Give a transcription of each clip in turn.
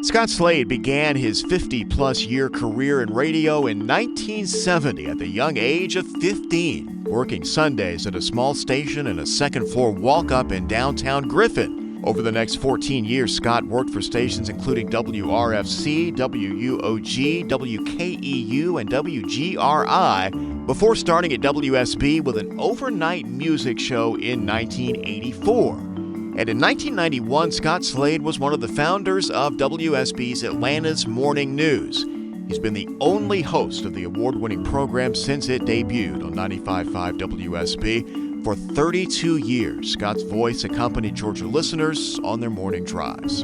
Scott Slade began his 50-plus year career in radio in 1970 at the young age of 15, working Sundays at a small station in a second-floor walk-up in downtown Griffin. Over the next 14 years, Scott worked for stations including WRFC, WUOG, WKEU, and WGRI before starting at WSB with an overnight music show in 1984. And in 1991, Scott Slade was one of the founders of WSB's Atlanta's Morning News. He's been the only host of the award-winning program since it debuted on 95.5 WSB. For 32 years, Scott's voice accompanied Georgia listeners on their morning drives.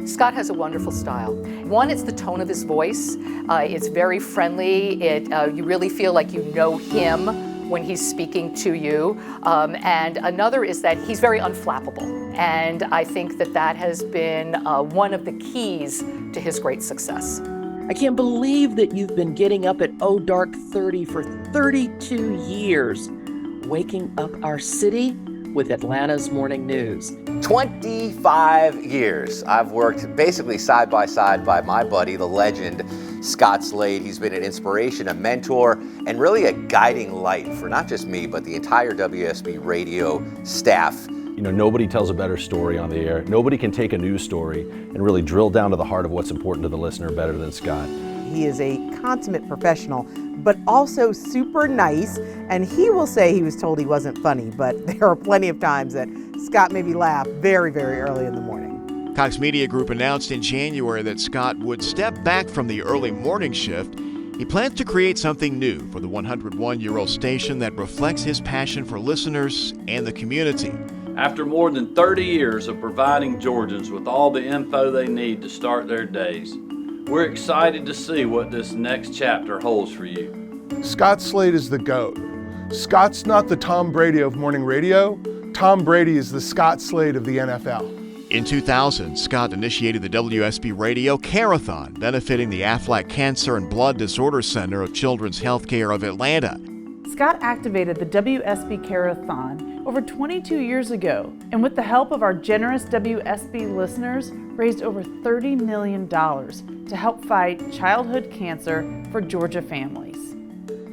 Scott has a wonderful style. One, it's the tone of his voice. It's very friendly. You really feel like you know him when he's speaking to you. And another is that he's very unflappable. And I think that has been one of the keys to his great success. I can't believe that you've been getting up at dark 30 for 32 years, waking up our city with Atlanta's Morning News. 25 years. I've worked basically side by side by my buddy, the legend, Scott Slade. He's been an inspiration, a mentor, and really a guiding light for not just me, but the entire WSB radio staff. You know, nobody tells a better story on the air. Nobody can take a news story and really drill down to the heart of what's important to the listener better than Scott. He is a consummate professional, but also super nice, and he will say he was told he wasn't funny, but there are plenty of times that Scott made me laugh very, very early in the morning. Cox Media Group announced in January that Scott would step back from the early morning shift. He plans to create something new for the 101-year-old station that reflects his passion for listeners and the community. After more than 30 years of providing Georgians with all the info they need to start their days, we're excited to see what this next chapter holds for you. Scott Slade is the GOAT. Scott's not the Tom Brady of morning radio. Tom Brady is the Scott Slade of the NFL. In 2000, Scott initiated the WSB Radio Care-a-thon, benefiting the Aflac Cancer and Blood Disorder Center of Children's Healthcare of Atlanta. Scott activated the WSB Care-a-thon over 22 years ago, and with the help of our generous WSB listeners, raised over $30 million to help fight childhood cancer for Georgia families.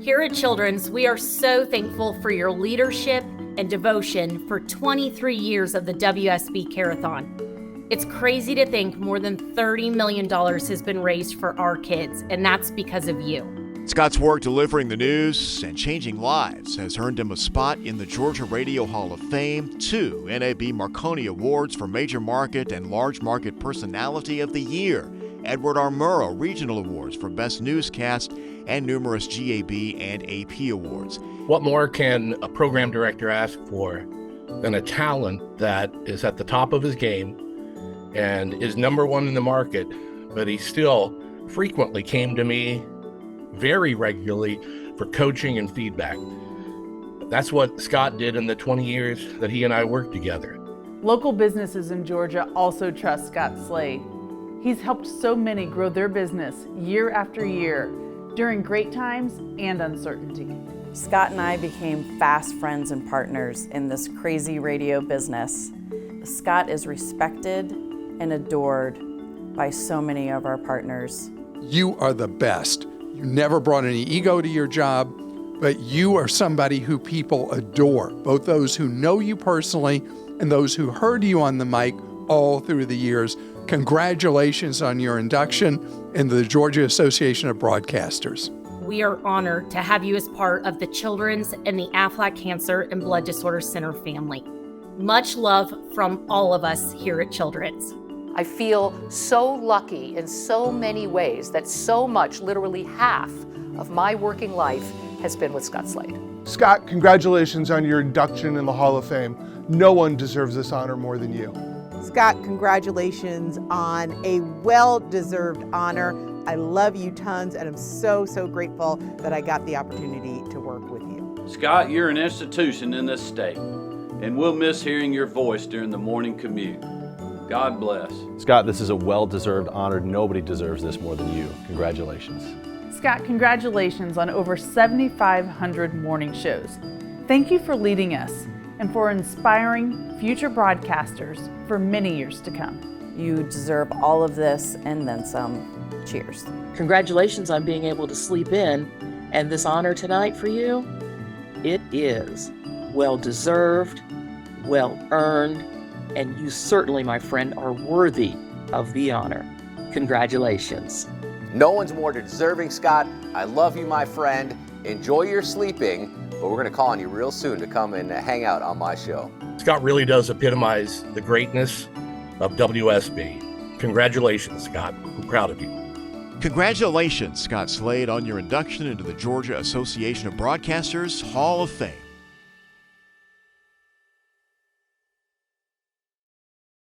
Here at Children's, we are so thankful for your leadership and devotion for 23 years of the WSB Care-a-thon. It's crazy to think more than $30 million has been raised for our kids, and that's because of you. Scott's work delivering the news and changing lives has earned him a spot in the Georgia Radio Hall of Fame, 2 NAB Marconi Awards for Major Market and Large Market Personality of the Year, Edward R. Murrow Regional Awards for Best Newscast, and numerous GAB and AP awards. What more can a program director ask for than a talent that is at the top of his game and is number one in the market, but he still frequently came to me very regularly for coaching and feedback. That's what Scott did in the 20 years that he and I worked together. Local businesses in Georgia also trust Scott Slade. He's helped so many grow their business year after year during great times and uncertainty. Scott and I became fast friends and partners in this crazy radio business. Scott is respected and adored by so many of our partners. You are the best. You never brought any ego to your job, but you are somebody who people adore, both those who know you personally and those who heard you on the mic all through the years. Congratulations on your induction into the Georgia Association of Broadcasters. We are honored to have you as part of the Children's and the Aflac Cancer and Blood Disorder Center family. Much love from all of us here at Children's. I feel so lucky in so many ways that so much, literally half of my working life has been with Scott Slade. Scott, congratulations on your induction in the Hall of Fame. No one deserves this honor more than you. Scott, congratulations on a well-deserved honor. I love you tons, and I'm so, so grateful that I got the opportunity to work with you. Scott, you're an institution in this state, and we'll miss hearing your voice during the morning commute. God bless. Scott, this is a well-deserved honor. Nobody deserves this more than you. Congratulations. Scott, congratulations on over 7,500 morning shows. Thank you for leading us and for inspiring future broadcasters for many years to come. You deserve all of this and then some. Cheers. Congratulations on being able to sleep in. And this honor tonight for you, it is well-deserved, well-earned, and you certainly, my friend, are worthy of the honor. Congratulations. No one's more deserving, Scott. I love you, my friend. Enjoy your sleeping, but we're going to call on you real soon to come and hang out on my show. Scott really does epitomize the greatness of WSB. Congratulations, Scott. I'm proud of you. Congratulations, Scott Slade, on your induction into the Georgia Association of Broadcasters Hall of Fame.